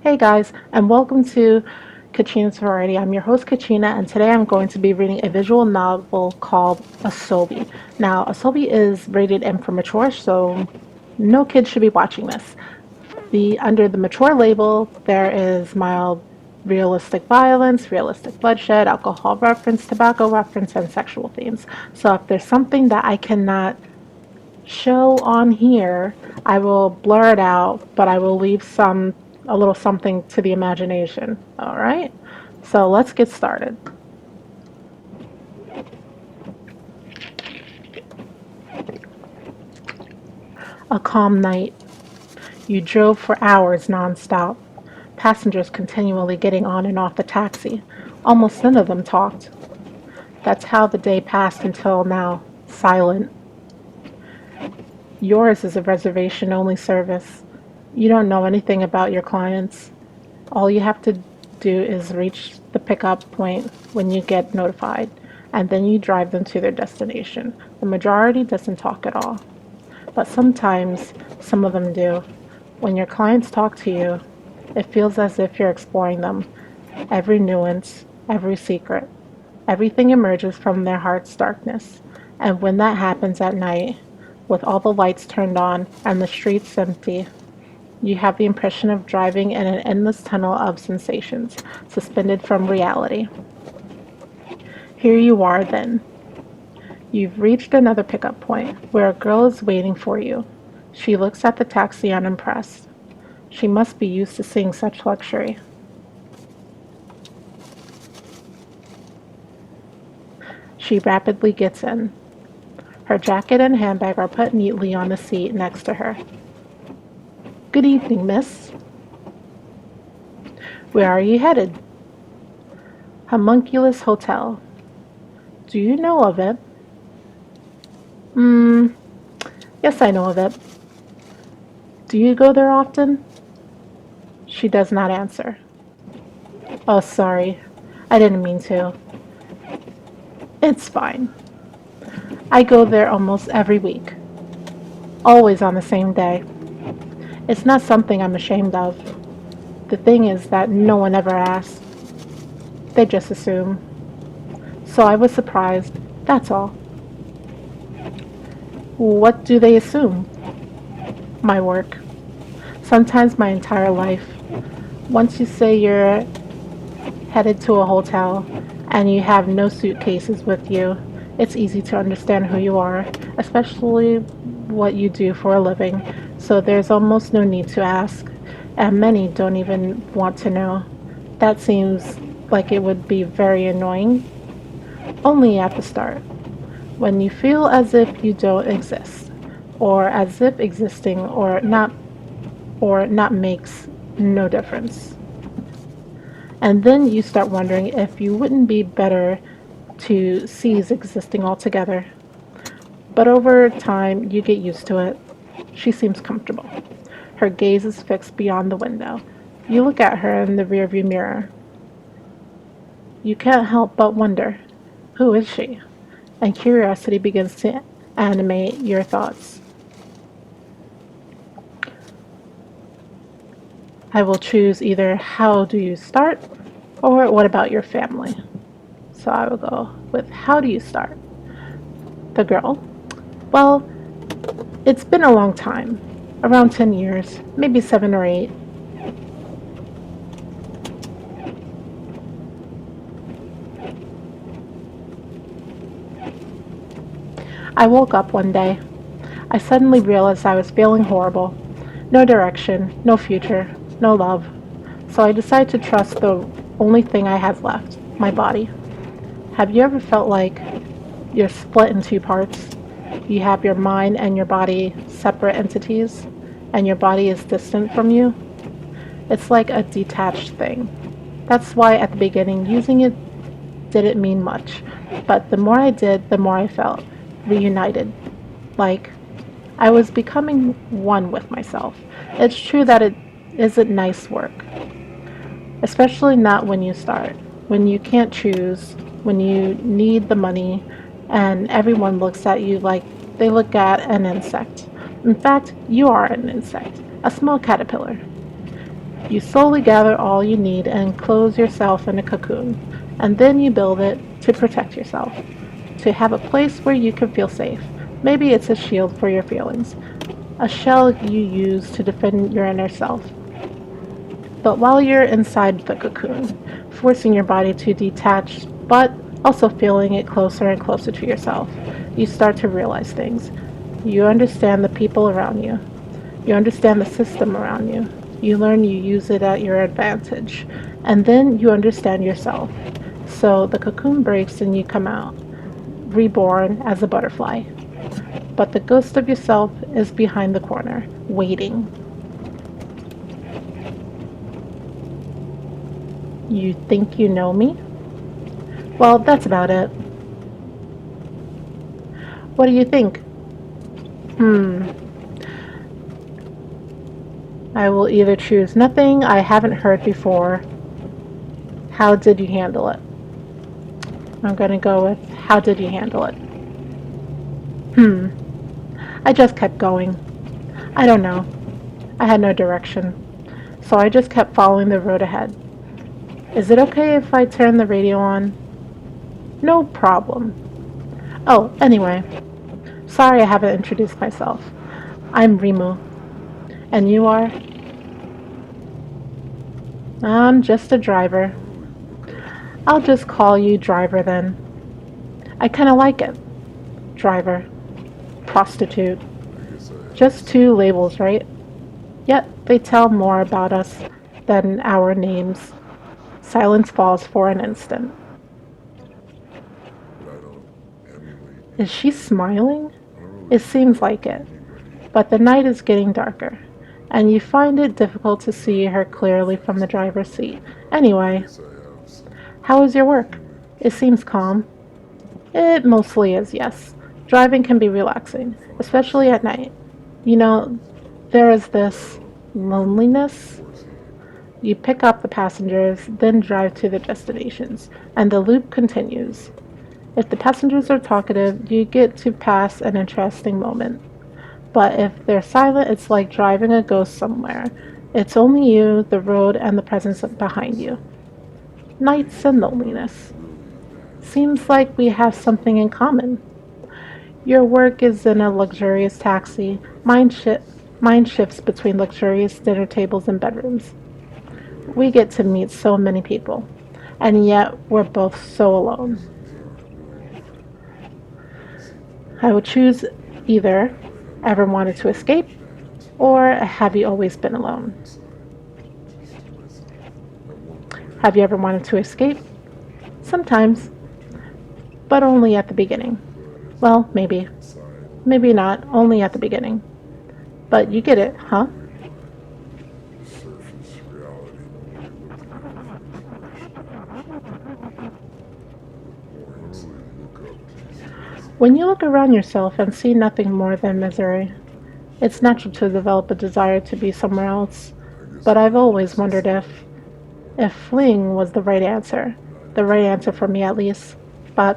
Hey guys, and welcome to Kachina's Variety. I'm your host Kachina, and today I'm going to be reading a visual novel called Asobi. Now, Asobi is rated M for mature, so no kids should be watching this. The under the mature label, there is mild realistic violence, realistic bloodshed, alcohol reference, tobacco reference, and sexual themes. So if there's something that I cannot show on here, I will blur it out, but I will leave a little something to the imagination. All right? So let's get started. A calm night. You drove for hours nonstop. Passengers continually getting on and off the taxi. Almost none of them talked. That's how the day passed until now. Silent. Yours is a reservation only service. You don't know anything about your clients. All you have to do is reach the pickup point when you get notified, and then you drive them to their destination. The majority doesn't talk at all, but sometimes some of them do. When your clients talk to you, it feels as if you're exploring them. Every nuance, every secret, everything emerges from their heart's darkness. And when that happens at night, with all the lights turned on and the streets empty, you have the impression of driving in an endless tunnel of sensations, suspended from reality. Here you are then. You've reached another pickup point, where a girl is waiting for you. She looks at the taxi unimpressed. She must be used to seeing such luxury. She rapidly gets in. Her jacket and handbag are put neatly on the seat next to her. Good evening, miss. Where are you headed? Homunculus Hotel. Do you know of it? Hmm, yes, I know of it. Do you go there often? She does not answer. Oh, sorry. I didn't mean to. It's fine. I go there almost every week. Always on the same day. It's not something I'm ashamed of. The thing is that no one ever asks. They just assume. So I was surprised. That's all. What do they assume? My work. Sometimes my entire life. Once you say you're headed to a hotel and you have no suitcases with you, it's easy to understand who you are, especially what you do for a living. So there's almost no need to ask, and many don't even want to know. That seems like it would be very annoying, only at the start, when you feel as if you don't exist, or as if existing or not makes no difference. And then you start wondering if you wouldn't be better to cease existing altogether. But over time, you get used to it. She seems comfortable. Her gaze is fixed beyond the window. You look at her in the rearview mirror. You can't help but wonder, who is she? And curiosity begins to animate your thoughts. I will choose either how do you start or what about your family. So I will go with how do you start? The girl. Well, it's been a long time. Around 10 years, maybe 7 or 8. I woke up one day. I suddenly realized I was feeling horrible. No direction, no future, no love. So I decided to trust the only thing I had left, my body. Have you ever felt like you're split in two parts? You have your mind and your body separate entities, and your body is distant from you? It's like a detached thing. That's why at the beginning, using it didn't mean much. But the more I did, the more I felt reunited. Like I was becoming one with myself. It's true that it isn't nice work, especially not when you start, when you can't choose, when you need the money, and everyone looks at you like they look at an insect. In fact, you are an insect, a small caterpillar. You slowly gather all you need and close yourself in a cocoon, and then you build it to protect yourself, to have a place where you can feel safe. Maybe it's a shield for your feelings, a shell you use to defend your inner self. But while you're inside the cocoon, forcing your body to detach, but also feeling it closer and closer to yourself, you start to realize things. You understand the people around you. You understand the system around you. You learn you use it at your advantage. And then you understand yourself. So the cocoon breaks and you come out, reborn as a butterfly. But the ghost of yourself is behind the corner, waiting. You think you know me? Well, that's about it. What do you think? Hmm, I will either choose nothing I haven't heard before. How did you handle it? I'm gonna go with how did you handle it? Hmm, I just kept going. I don't know. I had no direction. So I just kept following the road ahead. Is it okay if I turn the radio on? No problem. Oh, anyway, sorry I haven't introduced myself. I'm Rimu. And you are? I'm just a driver. I'll just call you driver then. I kinda like it. Driver. Prostitute. Just two labels, right? Yet they tell more about us than our names. Silence falls for an instant. Is she smiling? It seems like it. But the night is getting darker, and you find it difficult to see her clearly from the driver's seat. Anyway, how is your work? It seems calm. It mostly is, yes. Driving can be relaxing, especially at night. You know, there is this loneliness. You pick up the passengers, then drive to the destinations, and the loop continues. If the passengers are talkative, you get to pass an interesting moment. But if they're silent, it's like driving a ghost somewhere. It's only you, the road, and the presence behind you. Nights and loneliness. Seems like we have something in common. Your work is in a luxurious taxi. Mine shifts between luxurious dinner tables and bedrooms. We get to meet so many people, and yet we're both so alone. I would choose either ever wanted to escape or have you always been alone? Have you ever wanted to escape? Sometimes, but only at the beginning. Well, maybe. Maybe not, only at the beginning. But you get it, huh? When you look around yourself and see nothing more than misery, it's natural to develop a desire to be somewhere else. But I've always wondered if fleeing was the right answer for me at least. But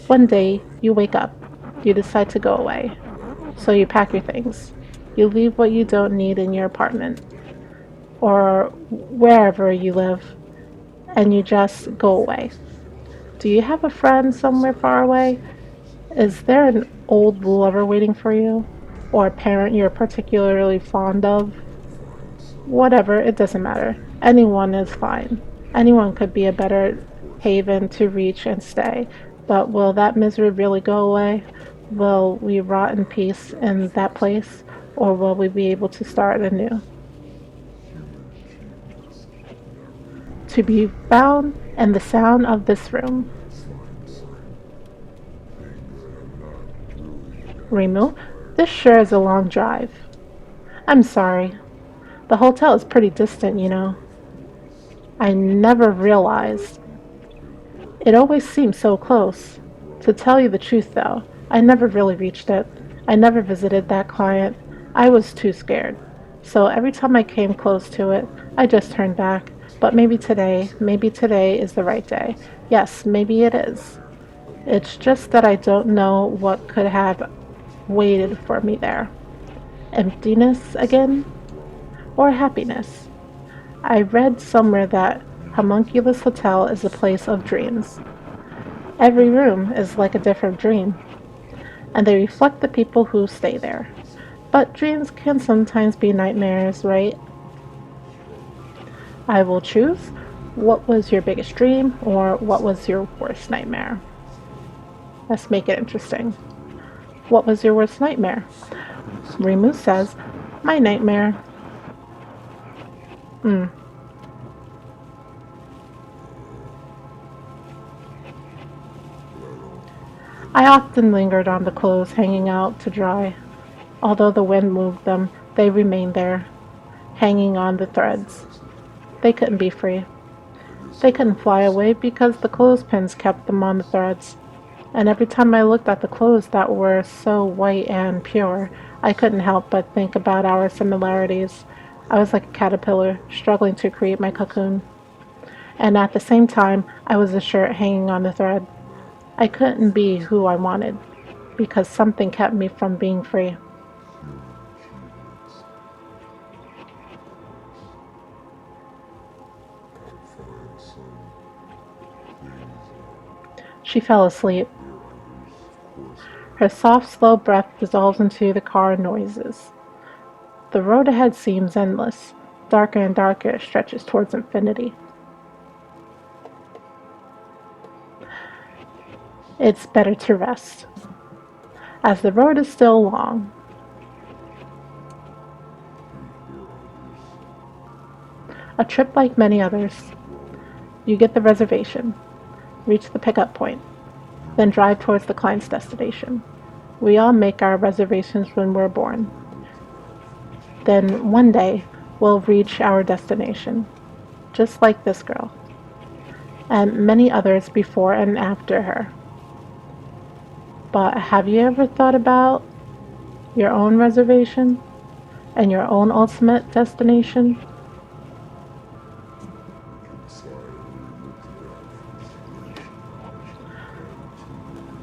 one day you wake up, you decide to go away. So you pack your things. You leave what you don't need in your apartment or wherever you live, and you just go away. Do you have a friend somewhere far away? Is there an old lover waiting for you? Or a parent you're particularly fond of? Whatever, it doesn't matter. Anyone is fine. Anyone could be a better haven to reach and stay. But will that misery really go away? Will we rot in peace in that place? Or will we be able to start anew? To be found in the sound of this room. Rimu, this sure is a long drive. I'm sorry. The hotel is pretty distant, you know. I never realized. It always seemed so close. To tell you the truth, though, I never really reached it. I never visited that client. I was too scared. So every time I came close to it, I just turned back. But maybe today is the right day. Yes, maybe it is. It's just that I don't know what could have waited for me there. Emptiness again? Or happiness? I read somewhere that Homunculus Hotel is a place of dreams. Every room is like a different dream, and they reflect the people who stay there. But dreams can sometimes be nightmares, right? I will choose. What was your biggest dream, or what was your worst nightmare? Let's make it interesting. What was your worst nightmare? Rimu says, my nightmare. Hmm. I often lingered on the clothes hanging out to dry. Although the wind moved them, they remained there, hanging on the threads. They couldn't be free. They couldn't fly away because the clothespins kept them on the threads. And every time I looked at the clothes that were so white and pure, I couldn't help but think about our similarities. I was like a caterpillar, struggling to create my cocoon. And at the same time, I was a shirt hanging on the thread. I couldn't be who I wanted, because something kept me from being free. She fell asleep. Her soft, slow breath dissolves into the car noises. The road ahead seems endless. Darker and darker it stretches towards infinity. It's better to rest, as the road is still long. A trip like many others. You get the reservation, reach the pickup point, then drive towards the client's destination. We all make our reservations when we're born. Then one day, we'll reach our destination, just like this girl, and many others before and after her. But have you ever thought about your own reservation and your own ultimate destination?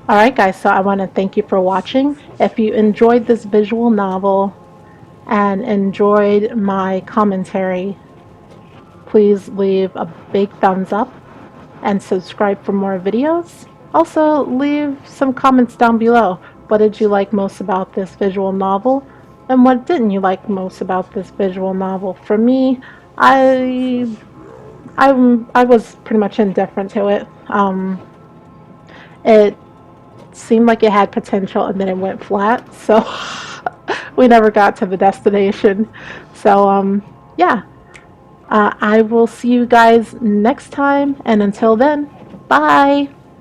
Alright guys, so I want to thank you for watching. If you enjoyed this visual novel and enjoyed my commentary, please leave a big thumbs up and subscribe for more videos. Also, leave some comments down below. What did you like most about this visual novel? And what didn't you like most about this visual novel? For me, I was pretty much indifferent to it. It seemed like it had potential and then it went flat, so we never got to the destination. So yeah, I will see you guys next time, and until then, bye.